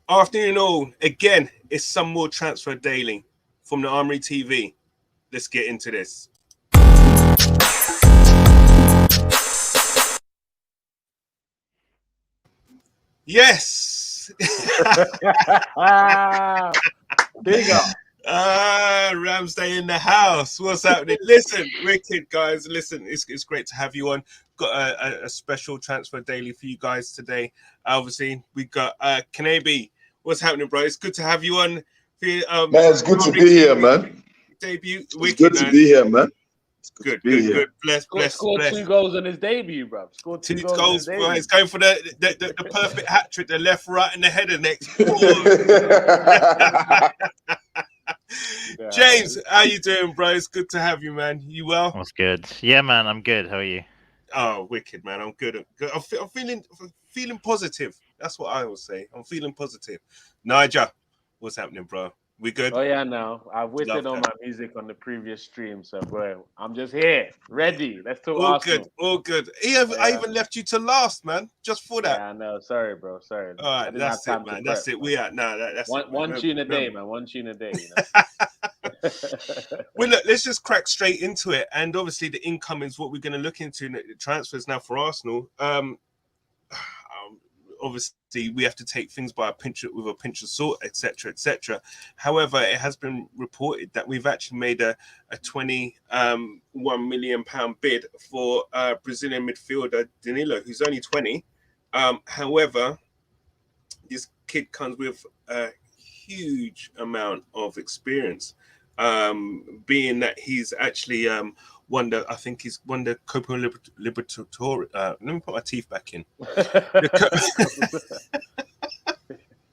Afternoon all. Again, it's some more transfer daily from the Armoury TV. Let's get into this. Yes. Big up. Ramsday in the house. What's happening? Listen, wicked guys. Listen, it's great to have you on. Got a special transfer daily for you guys today. Obviously, we got Kanabi. What's happening, bro? It's good to have you on. Man, it's good to be here, man. Debut. It's good to be here, man. Good. Bless. Scored 2 goals on his debut, bro. Scored two goals. Bro. It's going for the perfect hat trick, the left, right, and the header next. James, how you doing, bro? It's good to have you, man. You well? What's good? Yeah, man, I'm good. How are you? Oh, wicked, man. I'm good. I'm feeling positive. That's what I will say. I'm feeling positive. Nigel, what's happening, bro? We good? Oh yeah, no. I waited on my music on the previous stream, so bro, I'm just here, ready. Let's talk Arsenal. All good. I even left you to last, man, just for that. Yeah, I know. Sorry, bro. Sorry. All right, that's it, man. That's it. We are that's one tune a day, man. One tune a day. You know? Well, look, let's just crack straight into it. And obviously, the income is what we're going to look into. The transfers now for Arsenal. Obviously, we have to take things with a pinch of salt, etc., etc. However, it has been reported that we've actually made a 21 million pound bid for Brazilian midfielder Danilo, who's only 20. However, this kid comes with a huge amount of experience, being that he's actually won the Copa Libertadores. Let me put my teeth back in.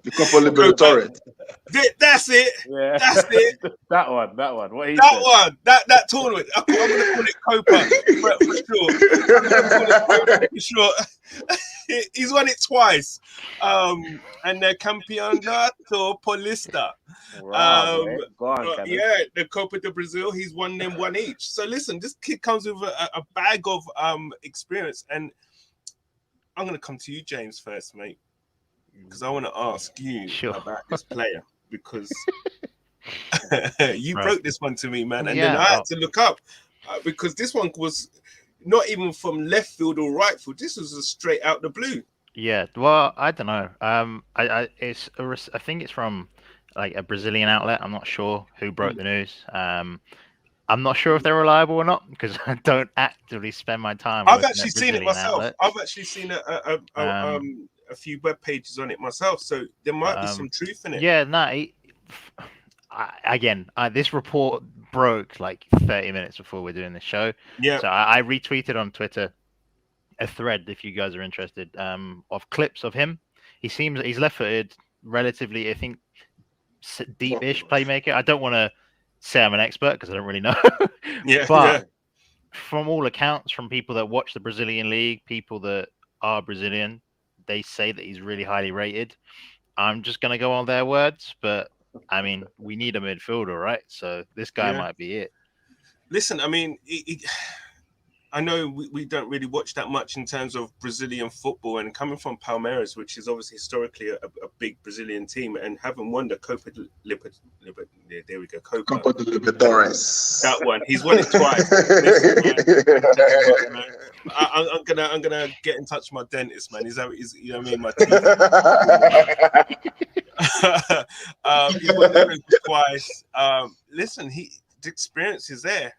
The Copa Libertadores. That's it. Yeah. That's it. that one. What he said. That tournament. I'm gonna call it Copa for sure. He's won it twice. And the Campeonato Paulista. Wow, yeah, the Copa de Brazil, he's won them one each. So listen, this kid comes with a bag of experience, and I'm gonna come to you, James, first, mate, because I want to ask you about this player, because you broke this one to me, man, and then I had to look up because this one was not even from left field or right field. This was a straight out the blue. Yeah, well, I don't know. I think it's from like a Brazilian outlet. I'm not sure who broke the news. I'm not sure if they're reliable or not, because I don't actively spend my time. I've actually seen it myself. Outlets. I've actually seen a few web pages on it myself, so there might be some truth in it. Yeah, no. This report broke like 30 minutes before we're doing the show. Yeah. So I retweeted on Twitter a thread, if you guys are interested, of clips of him. He's left-footed, relatively, I think, deep-ish playmaker. I don't want to say I'm an expert because I don't really know. But from all accounts, from people that watch the Brazilian league, people that are Brazilian, they say that he's really highly rated. I'm just going to go on their words, but I mean, we need a midfielder, right? So this guy might be it. Listen, I mean, I know we don't really watch that much in terms of Brazilian football, and coming from Palmeiras, which is obviously historically a big Brazilian team, and having won the Copa Libertadores. That one, he's won it twice. I'm gonna get in touch with my dentist, man. You know what I mean? My teeth. He's won it twice. Listen, the experience is there.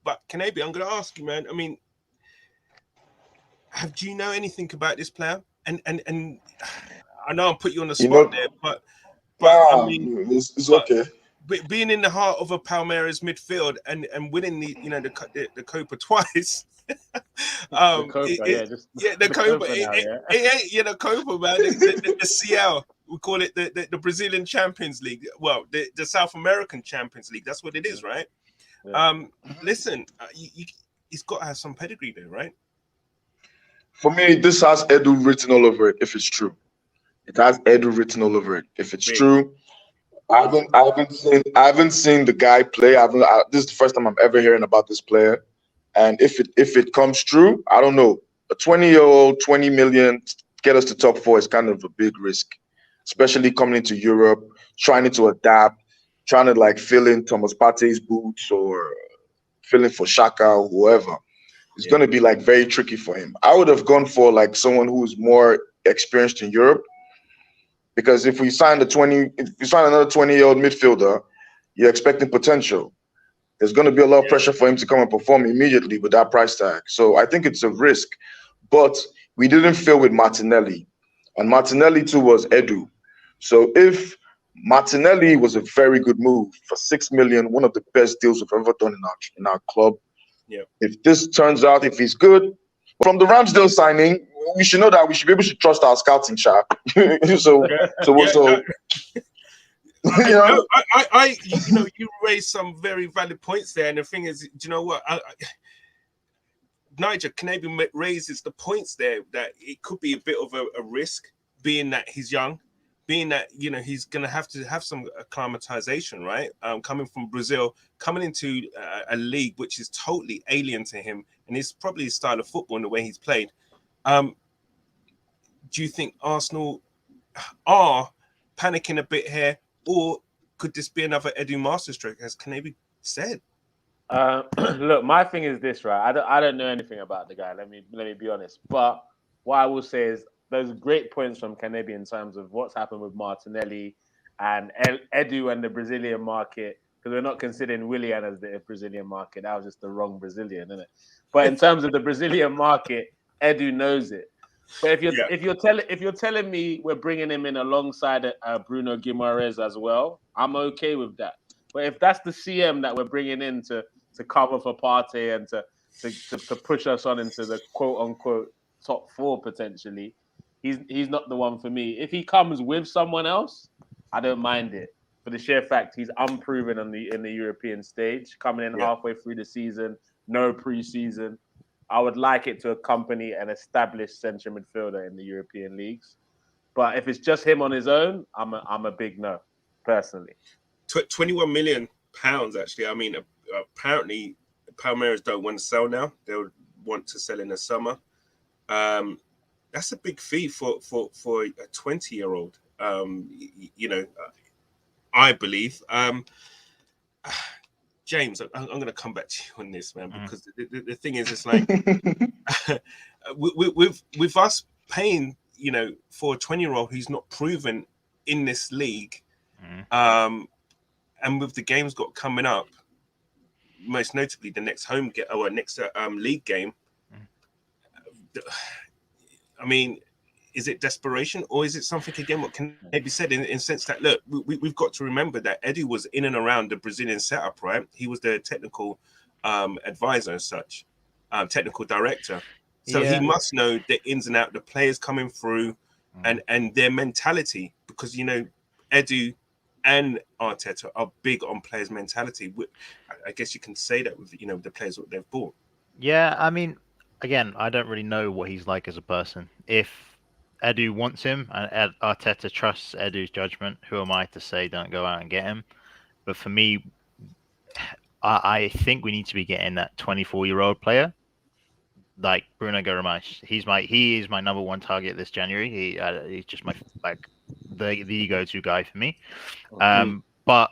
But Kanabi, I'm going to ask you, man. I mean, do you know anything about this player? And I know I'm putting you on the spot there, but I mean, it's okay. But being in the heart of a Palmeiras midfield and winning the Copa twice. The Copa, the Copa, man. The CL, we call it the Brazilian Champions League. Well, the South American Champions League. That's what it is, right? Yeah. Listen, he's got to have some pedigree there, right? For me, this has Edu written all over it. If it's true, it has Edu written all over it. If it's true, I haven't seen the guy play. This is the first time I'm ever hearing about this player. And if it comes true, I don't know. A 20-year-old, 20 million, get us to top 4 is kind of a big risk. especially coming into Europe, trying to adapt, trying to like fill in Thomas Partey's boots or fill in for Shaka or whoever. It's going to be like very tricky for him. I would have gone for like someone who is more experienced in Europe, because if we sign if you sign another 20-year-old midfielder, you're expecting potential. There's going to be a lot of pressure for him to come and perform immediately with that price tag. So I think it's a risk. But we didn't fail with Martinelli, and Martinelli too was Edu. So if Martinelli was a very good move for 6 million, one of the best deals we've ever done in our club. Yeah. If this turns out, if he's good, from the Ramsdale signing, we should know that we should be able to trust our scouting shop. You raised some very valid points there, and the thing is, do you know what? Nigel Kanabi raises the points there that it could be a bit of a risk, being that he's young, being that he's going to have some acclimatization, right? Coming from Brazil, coming into a league which is totally alien to him, and it's probably his style of football and the way he's played. Do you think Arsenal are panicking a bit here, or could this be another Edu masterstroke, as Kanabi said? Look, my thing is this, right? I don't know anything about the guy. Let me be honest. But what I will say is there's great points from Kanabi in terms of what's happened with Martinelli and Edu and the Brazilian market, because we're not considering Willian as the Brazilian market. That was just the wrong Brazilian, isn't it? But in terms of the Brazilian market, Edu knows it. But if you're telling me we're bringing him in alongside Bruno Guimaraes as well, I'm okay with that. But if that's the CM that we're bringing in to cover for Partey and to push us on into the quote unquote top four potentially, he's not the one for me. If he comes with someone else, I don't mind it. For the sheer fact he's unproven in the European stage, coming in halfway through the season, no preseason. I would like it to accompany an established central midfielder in the European leagues. But if it's just him on his own, I'm a big no, personally. 21 million pounds, actually. I mean, apparently Palmeiras don't want to sell now. They'll want to sell in the summer. That's a big fee for a 20-year-old. I believe. James, I'm going to come back to you on this, man, because the thing is, it's like with us paying, for a 20-year-old who's not proven in this league, and with the games got coming up, most notably the next home game or next league game. I mean, is it desperation, or is it something again what can be said in sense that, look, we've got to remember that Edu was in and around the Brazilian setup, right? He was the technical advisor as such, technical director. So he must know the ins and outs, the players coming through and their mentality, because, Edu and Arteta are big on players' mentality. I guess you can say that with, the players that they've bought. Yeah, I mean, again, I don't really know what he's like as a person. If Edu wants him and Arteta trusts Edu's judgment, who am I to say don't go out and get him? But for me, I think we need to be getting that 24-year-old player like Bruno Guimaraes. He is my number one target this January. He's just the go-to guy for me. But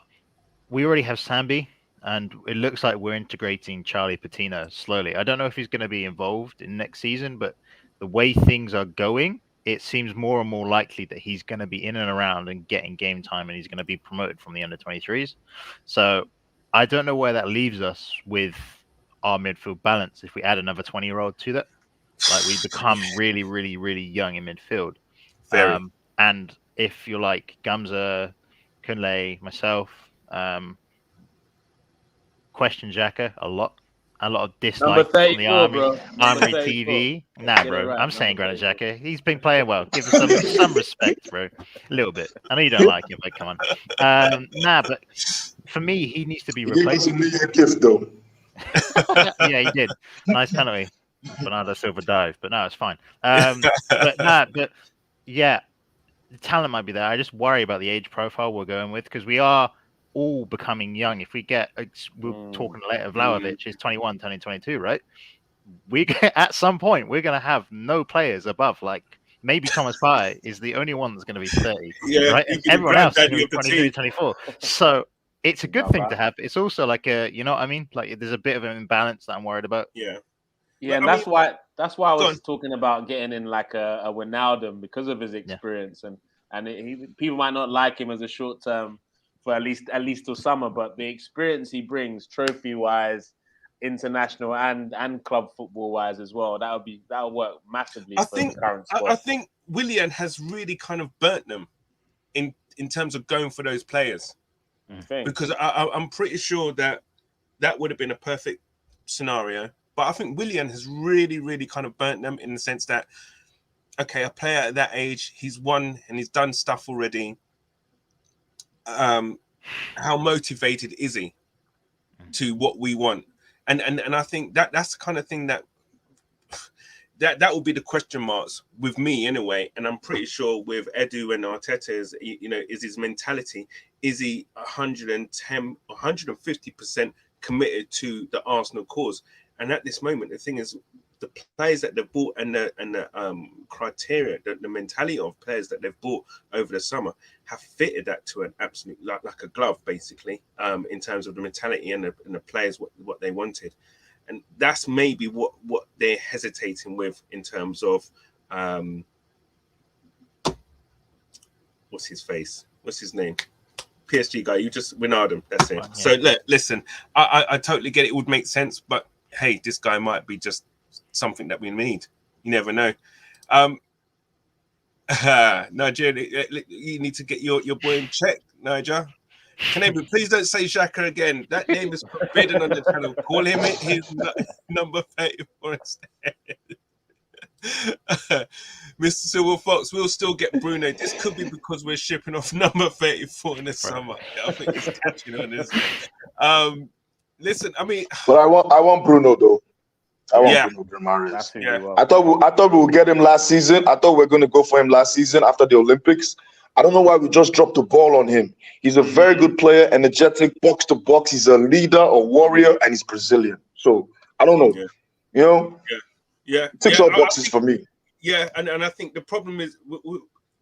we already have Sambi, and it looks like we're integrating Charlie Patino slowly. I don't know if he's going to be involved in next season, but the way things are going, it seems more and more likely that he's going to be in and around and getting game time, and he's going to be promoted from the under-23s. So I don't know where that leaves us with our midfield balance if we add another 20-year-old to that. Like, we become really, really, really young in midfield. And if you're like Gamza, Kunle, myself, question Xhaka a lot of dislike from the Armoury TV. Nah, bro, I'm saying Granit Xhaka. He's been playing well. Give us some respect, bro. A little bit. I know you don't like him, but come on. But for me, he needs to be replaced. He gave us a gift, though. Yeah, he did. Nice penalty. Bernardo Silva dive, but no, it's fine. But yeah, the talent might be there. I just worry about the age profile we're going with, because we are all becoming young. If we get, we're talking later, Vlahovic is 21, turning 22, right? At some point, we're going to have no players above like maybe Thomas Partey is the only one that's going to be 30. Yeah, right? And everyone else is going to be 22, team. 24. So it's a good thing to have. It's also like you know what I mean? Like there's a bit of an imbalance that I'm worried about. Yeah, and that's why I was talking about getting in like a Wijnaldum because of his experience, and people might not like him as a short term for at least till summer, but the experience he brings, trophy wise, international and club football wise as well, that'll work massively for the current squad. I think Willian has really kind of burnt them in terms of going for those players, because I'm pretty sure that would have been a perfect scenario. But I think Willian has really, really kind of burnt them in the sense that, okay, a player at that age, he's won and he's done stuff already. How motivated is he to what we want? And I think that's the kind of thing that will be the question marks with me anyway. And I'm pretty sure with Edu and Arteta is his mentality. Is he 110, 150% committed to the Arsenal cause? And at this moment, the thing is, the players that they've bought and the criteria, the mentality of players that they've bought over the summer have fitted that to an absolute like a glove, basically, in terms of the mentality and the players what they wanted. And that's maybe what they're hesitating with in terms of what's his name? PSG guy. You just Wijnaldum. That's it. Yeah. So listen, I totally get it. It would make sense, but hey, this guy might be just something that we need. You never know. Nigeria, you need to get your boy in check, Niger. Canadian, please don't say Xhaka again. That name is forbidden on the channel. Call him his number 34 instead. Mr. Silver Fox, we'll still get Bruno. This could be because we're shipping off number 34 in the summer. I think it's touching on this. Listen, I mean, but I want Bruno though. I want Bruno Guimaraes. Yeah. I thought we would get him last season. I thought we were going to go for him last season after the Olympics. I don't know why we just dropped the ball on him. He's a very good player, energetic, box to box. He's a leader, a warrior, and he's Brazilian. So I don't know. Yeah. You know? Yeah. It ticks all boxes for me. Yeah, and I think the problem is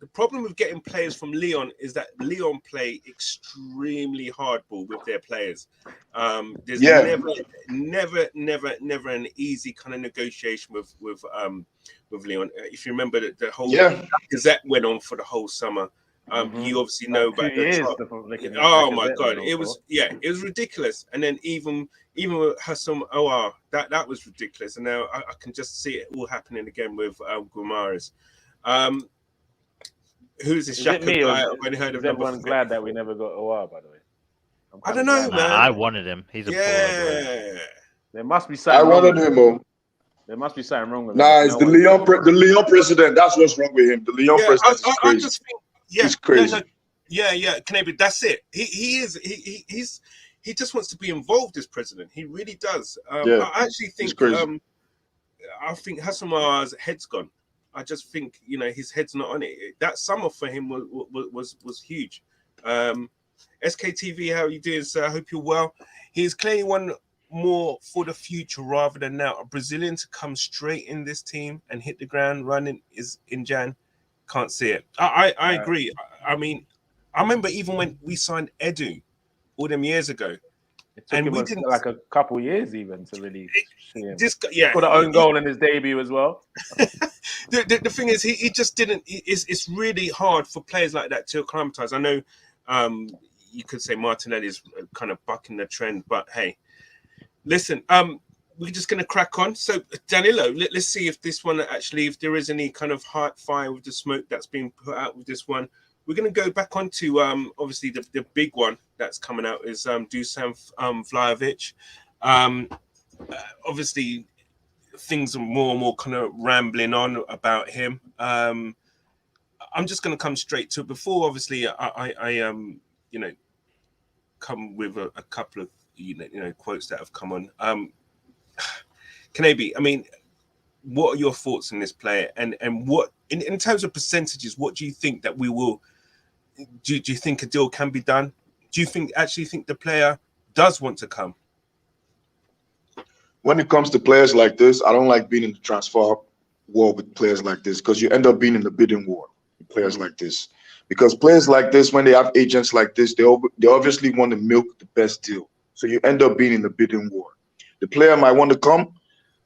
the problem with getting players from Lyon is that Lyon play extremely hardball with their players. There's never an easy kind of negotiation with Lyon. If you remember the whole Gazette went on for the whole summer. You obviously know about the oh my god, it was ridiculous. And then even with Hassam Aouar, that was ridiculous. And now I can just see it all happening again with Guimaraes. Who's this Xhaka guy? I've only heard of everyone glad that we never got Aouar, by the way. I don't know, man. I wanted him. He's a baller. There must be something. I wanted him. There must be something wrong with him. Nah, it's the Lyon president. That's what's wrong with him. The Lyon president is crazy. I just think, he's crazy. Canadian. That's it. He just wants to be involved as president. He really does. I actually think I think Hassam Aouar's head's gone. I just think his head's not on it. That summer for him was huge. SKTV, how are you doing, sir? I hope you're well. He's clearly one more for the future rather than now. A Brazilian to come straight in this team and hit the ground running is in Jan. Can't see it. I agree. I mean, I remember even when we signed Edu all them years ago. It took him like a couple years even to really see him. Put an own goal in his debut as well. The thing is, he just didn't. It's really hard for players like that to acclimatize. I know you could say Martinelli is kind of bucking the trend, but hey, listen, we're just going to crack on. So Danilo, let's see if this one actually, if there is any kind of hot fire with the smoke that's being put out with this one. We're going to go back onto obviously the big one that's coming out is Dusan Vlahovic. Obviously, things are more and more kind of rambling on about him. I'm just going to come straight to it. Before, obviously, I come with a couple of quotes that have come on. Kanabi, I mean, what are your thoughts on this player? And what in terms of percentages, what do you think that we will? Do you think a deal can be done? Do you actually think the player does want to come? When it comes to players like this, I don't like being in the transfer war with players like this, because you end up being in the bidding war with players like this. Because players like this, when they have agents like this, they obviously want to milk the best deal. So you end up being in the bidding war. The player might want to come,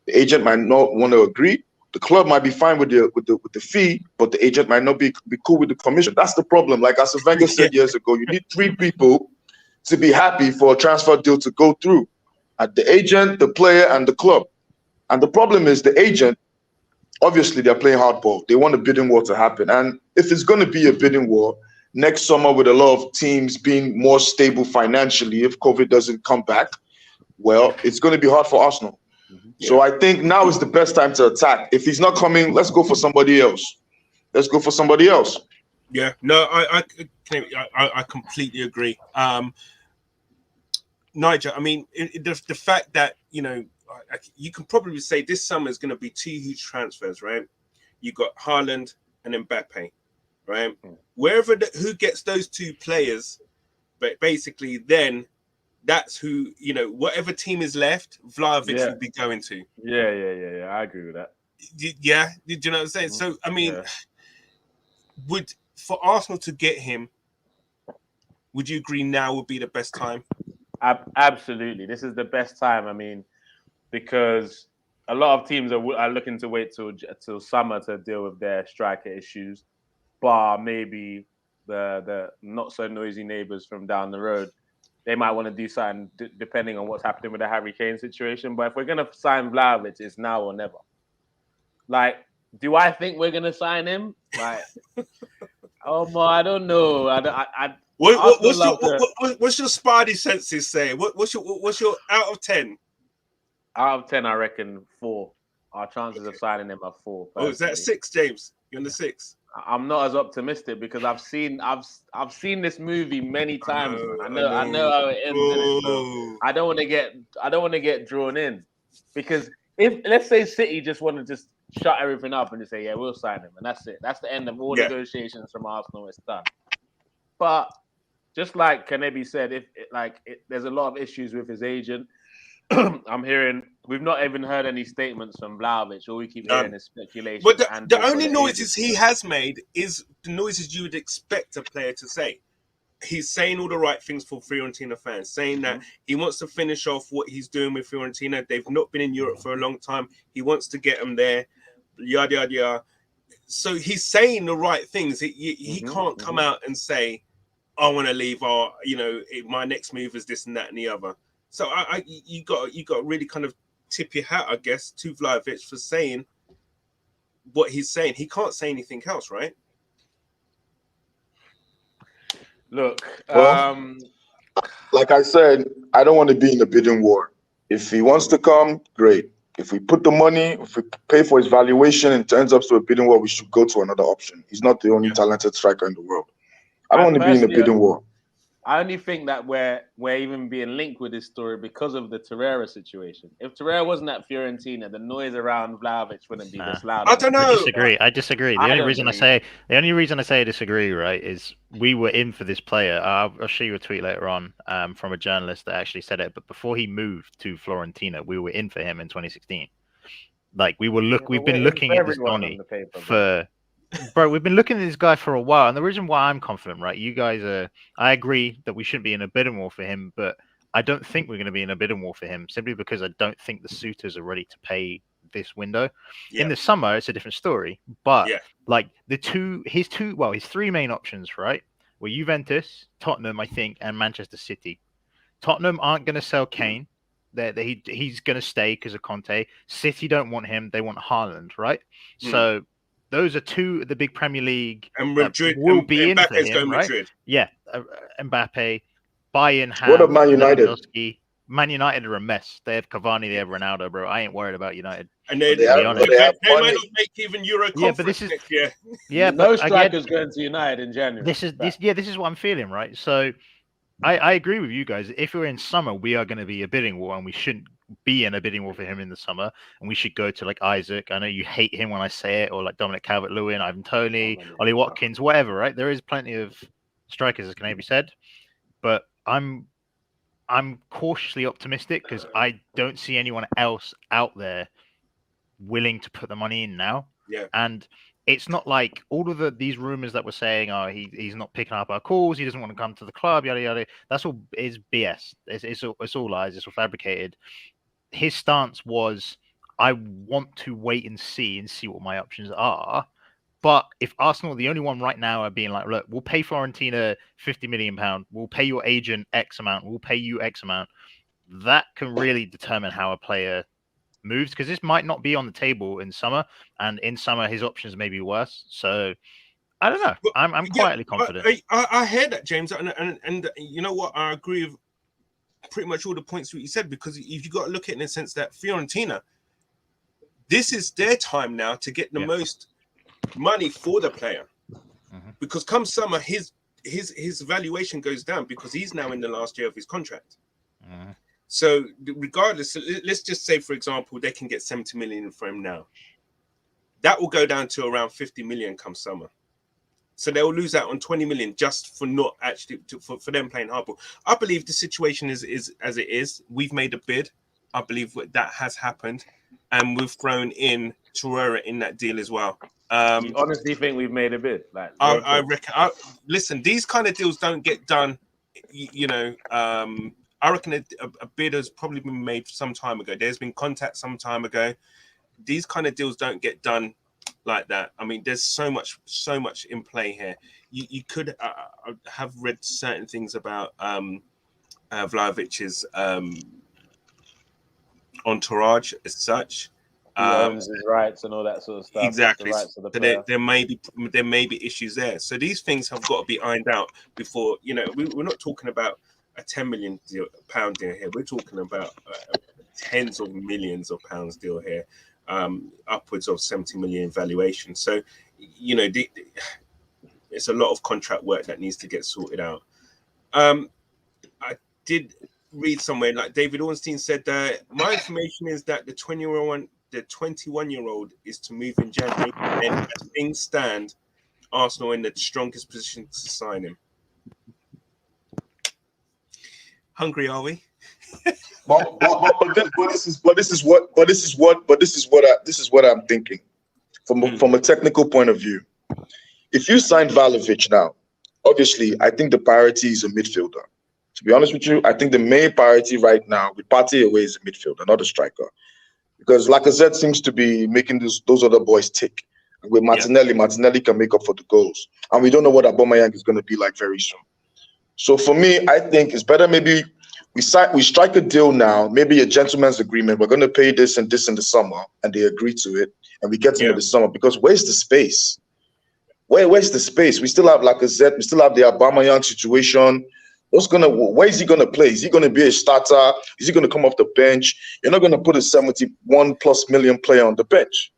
the agent might not want to agree. The club might be fine with the fee, but the agent might not be cool with the commission. That's the problem. Like as Wenger said years ago, you need 3 people to be happy for a transfer deal to go through: the agent, the player, and the club. And the problem is the agent, obviously they're playing hardball. They want a bidding war to happen. And if it's going to be a bidding war next summer with a lot of teams being more stable financially, if COVID doesn't come back, well, it's going to be hard for Arsenal. Yeah. So I think now is the best time to attack. If he's not coming, let's go for somebody else. Let's go for somebody else. Yeah, no, I completely agree. Nigel, I mean, the fact that, you know, you can probably say this summer is going to be 2 huge transfers, right? You got Haaland and Mbappe, right? Who gets those 2 players, but basically then that's who, you know, whatever team is left, Vlahovic will be going to. Yeah. I agree with that. Yeah, do you know what I'm saying? So, I mean, for Arsenal to get him, would you agree now would be the best time? Absolutely. This is the best time. I mean, because a lot of teams are looking to wait till summer to deal with their striker issues, bar maybe the not so noisy neighbours from down the road. They might want to do something depending on what's happening with the Harry Kane situation. But if we're going to sign Vlahovic, it's now or never. Like, do I think we're going to sign him? Like, I don't know. What's your Spidey senses say? What's your out of 10? Out of 10, I reckon 4. Our chances of signing him are 4. Personally. Oh, is that 6, James? You're on the 6. I'm not as optimistic because I've seen this movie many times. I know how it ends. So I don't want to get drawn in, because if let's say City just want to just shut everything up and just say, yeah, we'll sign him, and that's it. That's the end of all negotiations from Arsenal. It's done. But just like Kanebi said, there's a lot of issues with his agent. I'm hearing we've not even heard any statements from Vlahovic. All we keep hearing is speculation. But the only noises he has made is the noises you would expect a player to say. He's saying all the right things for Fiorentina fans, saying that he wants to finish off what he's doing with Fiorentina. They've not been in Europe for a long time. He wants to get them there, yada, yada, yada. So he's saying the right things. He can't come out and say, I want to leave, or, you know, my next move is this and that and the other. So you got to really kind of tip your hat, I guess, to Vlahovic for saying what he's saying. He can't say anything else, right? Look, like I said, I don't want to be in a bidding war. If he wants to come, great. If we put the money, if we pay for his valuation and it turns up to a bidding war, we should go to another option. He's not the only talented striker in the world. I don't want to be in a bidding war. I only think that we're even being linked with this story because of the Torreira situation. If Torreira wasn't at Fiorentina, the noise around Vlahovic wouldn't be this loud. I don't know. I disagree. The only reason I say I disagree, right, is we were in for this player. I'll show you a tweet later on from a journalist that actually said it. But before he moved to Fiorentina, we were in for him in 2016. Like we've been looking at this Donny for. Bro, we've been looking at this guy for a while, and the reason why I'm confident, right? You guys I agree that we shouldn't be in a bidding war for him, but I don't think we're going to be in a bidding war for him simply because I don't think the suitors are ready to pay this window. Yeah. In the summer, it's a different story, but like his 3 main options, right? Were Juventus, Tottenham, I think, and Manchester City. Tottenham aren't going to sell Kane. He's going to stay because of Conte. City don't want him; they want Haaland, right? So. Those are 2 of the big Premier League and Madrid will be in for him, right? Madrid. Yeah, Mbappe, Bayern have. What about Man United? Man United are a mess. They have Cavani, they have Ronaldo, bro. I ain't worried about United. And they might not make even Euro Conference next year. Yeah, no strikers going to United in January. This is what I'm feeling, right? So I agree with you guys. If we're in summer, we are going to be a bidding war, and we shouldn't be in a bidding war for him in the summer. And we should go to like Isaac. I know you hate him when I say it, or like Dominic Calvert-Lewin, Ivan Toney, Ollie Watkins, whatever. Right? There is plenty of strikers, as can be said, but I'm cautiously optimistic because I don't see anyone else out there willing to put the money in now. Yeah. And it's not like all of these rumors that we're saying, oh, he's not picking up our calls, he doesn't want to come to the club, yada yada. That's all is BS. It's all lies. It's all fabricated. His stance was, I want to wait and see what my options are. But if Arsenal, the only one right now, are being like, look, we'll pay Fiorentina £50 million, we'll pay your agent X amount, we'll pay you X amount, that can really determine how a player moves, because this might not be on the table in summer, and in summer his options may be worse. So I don't know. I'm quietly confident. I hear that, James, and you know what? I agree with pretty much all the points that you said, because you've got to look at it in the sense that Fiorentina, this is their time now to get the most money for the player, because come summer his valuation goes down because he's now in the last year of his contract. So regardless, let's just say, for example, they can get 70 million for him now. That will go down to around 50 million come summer. So they'll lose out on 20 million just for not actually for them playing hardball. I believe the situation is as it is. We've made a bid. I believe that has happened, and we've thrown in Torreira in that deal as well. You honestly think we've made a bid? Like, I reckon. Listen, these kind of deals don't get done. I reckon a bid has probably been made some time ago. There's been contact some time ago. These kind of deals don't get done like that. I mean, there's so much in play here. You could have read certain things about Vlahovic's entourage as such. He owns his rights and all that sort of stuff. Exactly. The rights of the there may be issues there. So these things have got to be ironed out before, we're not talking about a £10 million pound deal here. We're talking about tens of millions of pounds deal here, upwards of 70 million valuation. So, it's a lot of contract work that needs to get sorted out. I did read somewhere, like David Ornstein said, that my information is that the 21-year-old is to move in January, and as things stand, Arsenal in the strongest position to sign him. Hungry, are we? But this is what I'm thinking from a technical point of view. If you sign Vlahovic now, obviously I think the priority is a midfielder. To be honest with you, I think the main priority right now with Partey away is a midfielder, not a striker, because Lacazette seems to be making those other boys tick. And with Martinelli can make up for the goals, and we don't know what Aubameyang is going to be like very soon. So for me, I think it's better maybe we strike a deal now, maybe a gentleman's agreement. We're going to pay this and this in the summer, and they agree to it, and we get him in the summer. Because where's the space? Where's the space? We still have Lacazette. We still have the Aubameyang situation. Where is he gonna play? Is he gonna be a starter? Is he gonna come off the bench? You're not gonna put a 71+ million player on the bench.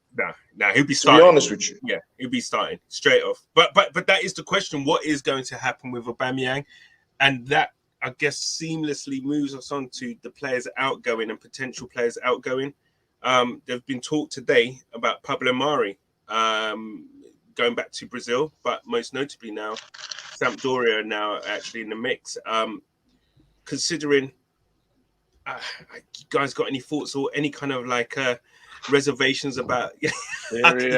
Nah, he'll be starting. To be honest with you, he'll be starting straight off. But that is the question: what is going to happen with Aubameyang? And that, I guess, seamlessly moves us on to the players outgoing and potential players outgoing. There's been talk today about Pablo Mari going back to Brazil, but most notably now, Sampdoria are now actually in the mix. Considering, you guys got any thoughts or any kind of like reservations about? Cheerio.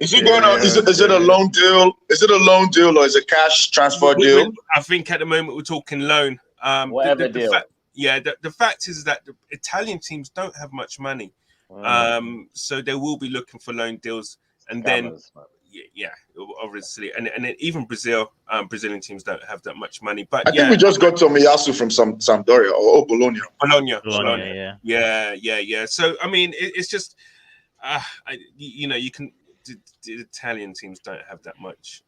Is it going on? Is it a loan deal? Is it a loan deal or is it a cash transfer deal? I think at the moment we're talking loan. Whatever deal. The fact is that the Italian teams don't have much money. So they will be looking for loan deals, and then obviously, and even Brazilian teams don't have that much money. But I think we just got Tomiyasu from Sampdoria or Bologna. Bologna. Yeah. So I mean, it's just, you can. The Italian teams don't have that much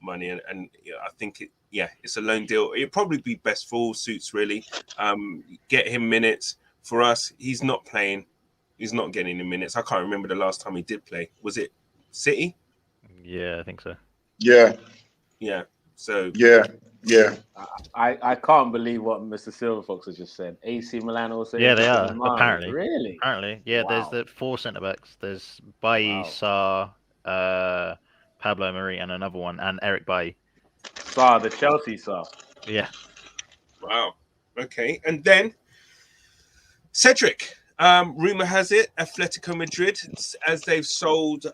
money, and I think it's a loan deal. It'd probably be best for all suits, really. Get him minutes. For us, he's not playing. He's not getting any minutes. I can't remember the last time he did play. Was it City? Yeah, I think so. Yeah. So yeah. I can't believe what Mr. Silverfox has just said. AC Milan also. Yeah, they are. Apparently. Really? Apparently. Yeah, Wow. There's the 4 centre backs. There's Bailly, Sarr, Pablo Mari, and another one, and Eric Bailly. Sarr, the Chelsea Sarr. Yeah. Wow. Okay. And then Cedric. Rumor has it, Atletico Madrid, as they've sold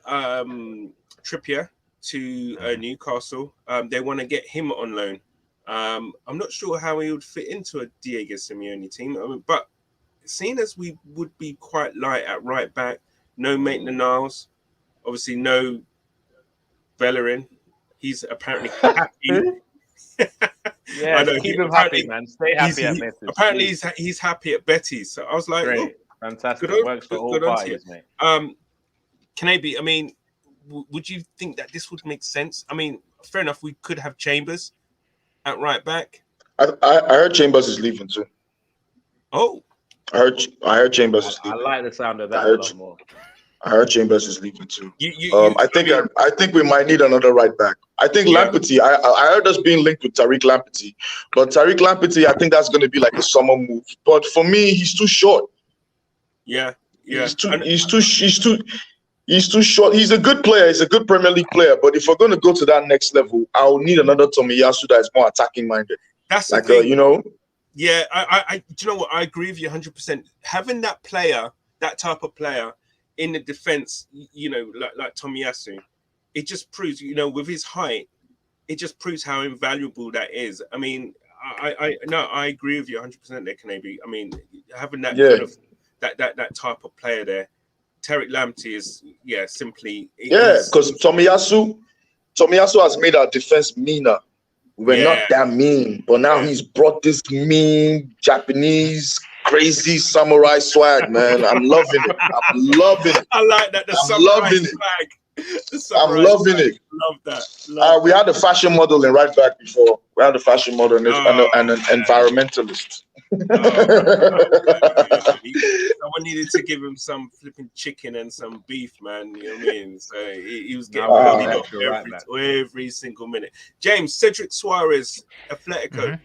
Trippier to Newcastle, they want to get him on loan. I'm not sure how he would fit into a Diego Simeone team, but seeing as we would be quite light at right back, no Maitland-Niles, obviously no Bellerin. He's apparently happy. Yeah, keep him happy, man. Stay happy at Betis. Apparently, he's happy at Betis. So I was like, great, fantastic. Works for all parties, mate. Kanabi, I mean, would you think that this would make sense? I mean, fair enough. We could have Chambers at right back. I heard Chambers is leaving too. Oh, I heard Chambers is leaving. I like the sound of that a lot more. I heard Chambers is leaving too. I think we might need another right back. I think Lamptey. I heard us being linked with Tariq Lamptey, but Tariq Lamptey, I think that's going to be like a summer move. But for me, he's too short. Yeah. He's too short. He's a good player. He's a good Premier League player. But if we're going to go to that next level, I'll need another Tomiyasu that is more attacking minded. That's like the thing. Yeah, I do you know what? I agree with you 100%. Having that player, that type of player in the defense, like Tomiyasu, it just proves, with his height, it just proves how invaluable that is. I mean, I agree with you 100% there, Kanabi. I mean, having that kind of that type of player there, Tariq Lamptey is simply because Tomiyasu has made our defense meaner. We're not that mean, but now he's brought this mean Japanese crazy samurai swag, man. I'm loving it. I like that. I'm loving it. Love that. We had a fashion model in right back before. We had a fashion model and an environmentalist. Someone needed to give him some flipping chicken and some beef, man. You know what I mean? So he was getting up every single minute. James, Cedric Suarez, Atletico.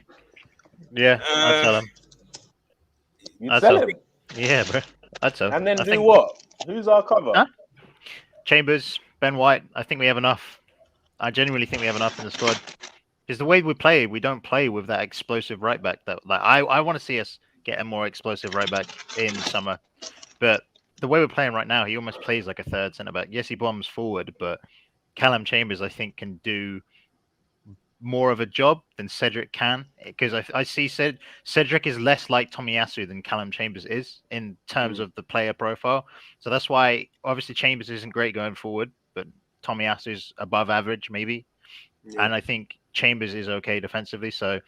Yeah, I'd tell him. You'd sell him? Yeah, bro. I'd tell him. And then what? Who's our cover? Huh? Chambers, Ben White. I think we have enough. I genuinely think we have enough in the squad. Because the way we don't play with that explosive right back. I want to see us get a more explosive right back in summer. But the way we're playing right now, he almost plays like a third centre back. Yes, he bombs forward, but Callum Chambers, I think, can do more of a job than Cedric can. Because I see Cedric is less like Tomiyasu than Callum Chambers is in terms of the player profile. So that's why, obviously, Chambers isn't great going forward, but Tomiyasu's above average, maybe. Yeah. And I think Chambers is okay defensively. So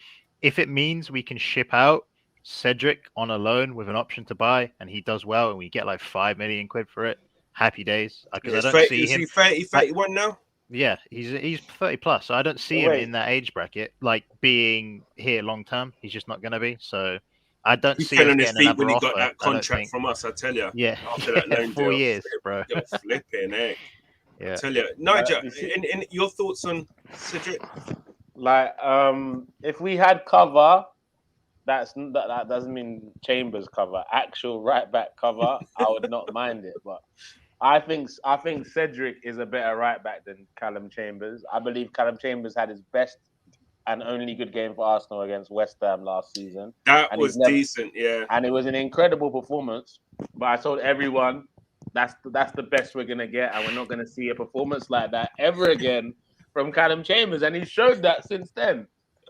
if it means we can ship out Cedric on a loan with an option to buy and he does well and we get like 5 million quid for it, happy days. Because I don't see him. Is he 31 now? Yeah, he's 30 plus. So I don't see him in that age bracket like being here long term. He's just not going to be. So I don't see him getting another when he offer. Got that contract from us, I tell you. Yeah, after that loan 4 years, bro. You're flipping, eh? Yeah. I tell you, Nigel, and your thoughts on Cedric? Like, if we had cover, that doesn't mean Chambers cover. Actual right back cover, I would not mind it. But I think Cedric is a better right back than Callum Chambers. I believe Callum Chambers had his best and only good game for Arsenal against West Ham last season. That was decent, yeah. And it was an incredible performance. But I told everyone that's the best we're gonna get, and we're not gonna see a performance like that ever again from Callum Chambers. And he showed that since then.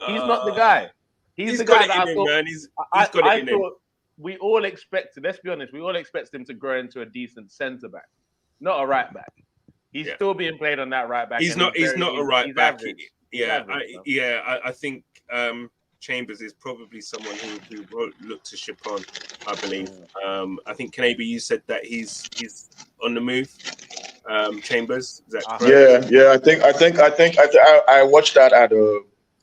He's not the guy. He's the guy that I thought. Man. I thought we all expected. Let's be honest. We all expected him to grow into a decent centre back, not a right back. He's still being played on that right back. He's not a right back. I think Chambers is probably someone who won't look to ship on, I believe. I think Kanabi, you said that he's on the move. Chambers, is that correct? Yeah. I watched that at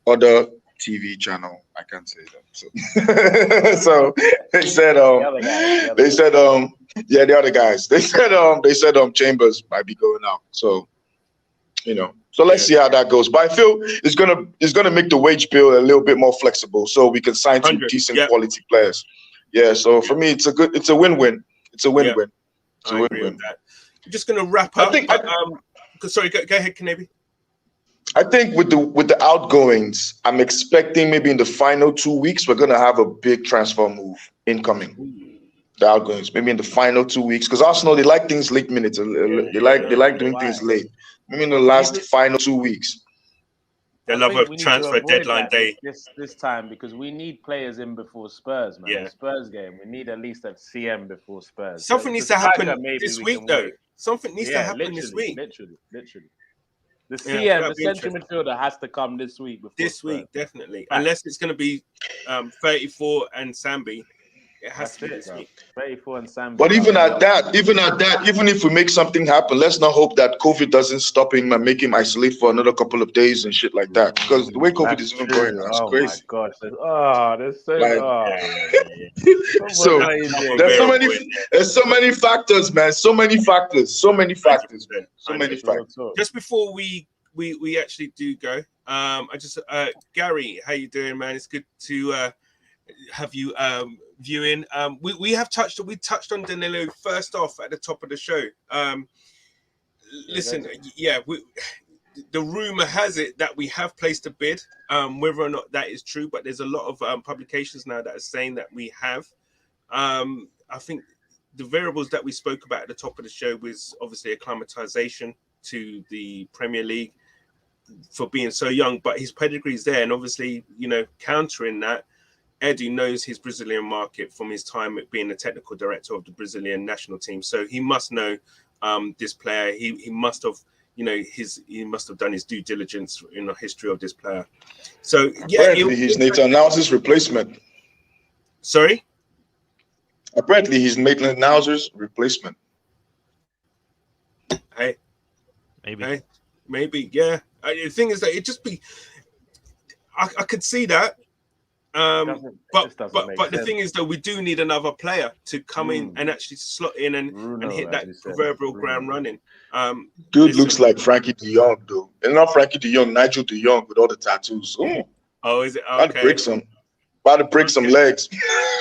other TV channel. I can't say that. So they said the other guys. They said Chambers might be going out. So So let's see how that goes. But I feel it's gonna make the wage bill a little bit more flexible, so we can sign some decent quality players. Yeah. So for me, it's a win-win. It's a win-win. It's a win-win. I'm just gonna wrap up. Sorry, go ahead, Kanabi. I think with the outgoings, I'm expecting maybe in the final 2 weeks we're gonna have a big transfer move incoming. The outgoings, maybe in the final 2 weeks, because Arsenal, they like things late minutes. They like doing things late. Maybe in the last final 2 weeks. They love a transfer deadline day this time, because we need players in before Spurs, man. The Spurs game, we need at least a CM before Spurs. Something needs to happen this week, though. Something needs to happen this week. Literally. The CM, the central midfielder, has to come this week. This week, definitely. Unless it's going to be 34 and Sambi. It has to be this week. 34 and Sambi. But even at that, even if we make something happen, let's not hope that COVID doesn't stop him and make him isolate for another couple of days and shit like that. Because the way COVID is even going, it's crazy. Oh my gosh! There's so many factors, man. So many factors. Just before we actually do go, Gary, how you doing, man? It's good to have you viewing. We touched on Danilo first off at the top of the show. Listen, the rumor has it that we have placed a bid, whether or not that is true, but there's a lot of publications now that are saying that we have. I think the variables that we spoke about at the top of the show was obviously acclimatization to the Premier League for being so young, but his pedigree is there, and obviously, countering that, Edu knows his Brazilian market from his time at being the technical director of the Brazilian national team. So he must know this player. He must have, he must have done his due diligence in the history of this player. So apparently he's Maitland-Niles' replacement. Sorry? Apparently he's Maitland-Niles' replacement. Maybe, yeah. The thing is that it just be. I could see that. But the thing is, though, we do need another player to come in and actually slot in and hit that proverbial ground running. Dude looks like Frankie de Jong, though. And not Frankie de Jong, Nigel de Jong with all the tattoos. Oh, is it? Okay. About to break some legs.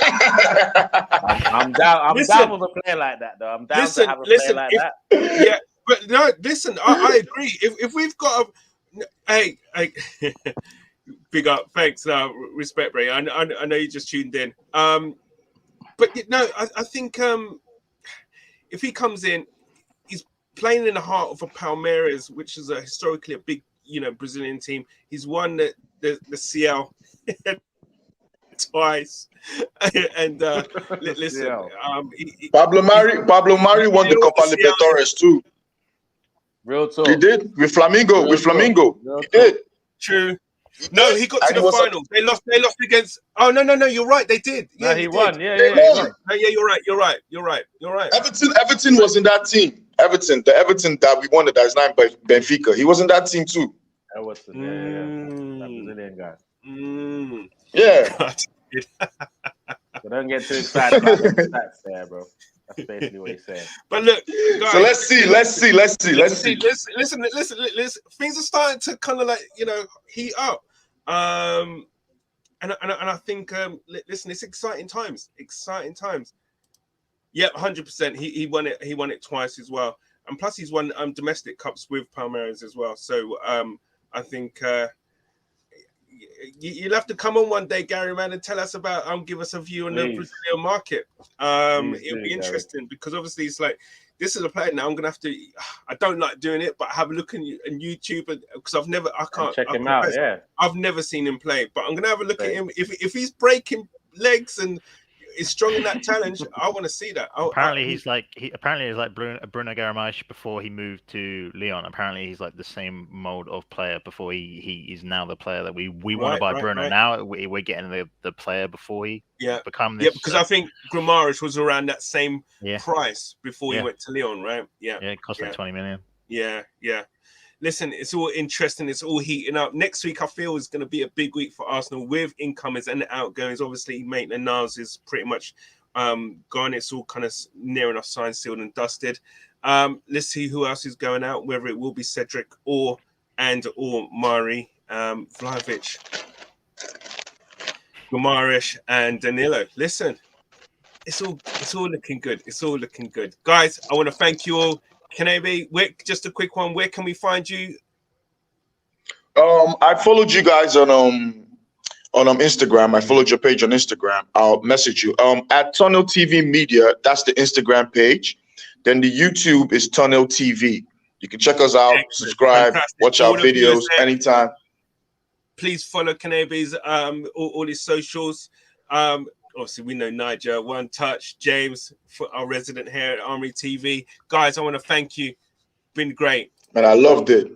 I'm down with a player like that, though. I'm down to have a player like that. Yeah, but no, listen, I agree. If we've got hey. Big up, thanks. Respect, Ray. I know you just tuned in. But I think if he comes in, he's playing in the heart of a Palmeiras, which is historically a big, Brazilian team. He's won the CL twice, and listen, Pablo Mari won the Copa Libertadores too. Real talk. He did with Flamengo. He did. True. No, he got to the finals. They lost against. Oh no! You're right. They did. Yeah, he won. Yeah, he won. No, yeah, you're right. Everton was in that team. The Everton that we wanted that is now by Benfica. He was in that team too. That was that Brazilian guy. Yeah. So don't get too excited about the stats there, bro. That's basically what he's saying. But look, guys, so let's see. Listen. Things are starting to kind of heat up. And I think listen, it's exciting times. Yeah, 100%. He won it. He won it twice as well, and plus he's won domestic cups with Palmeiras as well. So I think you'll have to come on one day, Gary, man, and tell us about give us a view on the Brazilian market. It'll be interesting because obviously it's like this is a player now. I'm gonna have to. I don't like doing it, but have a look on YouTube because I've never seen him play, but I'm gonna have a look at him. If he's breaking legs and is strong in that challenge, I want to see that. Apparently he's like Bruno Guimaraes before he moved to Lyon. Apparently he's like the same mold of player before he is now the player that we want to buy Bruno. Now we're getting the player before he become this. Yeah, because I think Guimaraes was around that same price before he went to Lyon, right? Yeah, it cost like 20 million. Yeah. Listen, it's all interesting. It's all heating up. Next week, I feel, is going to be a big week for Arsenal with incomings and outgoings. Obviously, Maitland-Niles is pretty much gone. It's all kind of near enough signed, sealed, and dusted. Let's see who else is going out, whether it will be Cedric or Mari, Vlahovic, Guimaraes, and Danilo. Listen, it's all looking good. It's all looking good. Guys, I want to thank you all. Kanabe, just a quick one. Where can we find you? I followed you guys on on Instagram. I followed your page on Instagram. I'll message you. At Tunnel TV Media, that's the Instagram page. Then the YouTube is Tunnel TV. You can check us out, subscribe, watch our videos anytime. Please follow Kenebe's all his socials. Obviously, we know Niger, One Touch, James, for our resident here at Armoury TV. Guys, I want to thank you. Been great. Man, I loved it.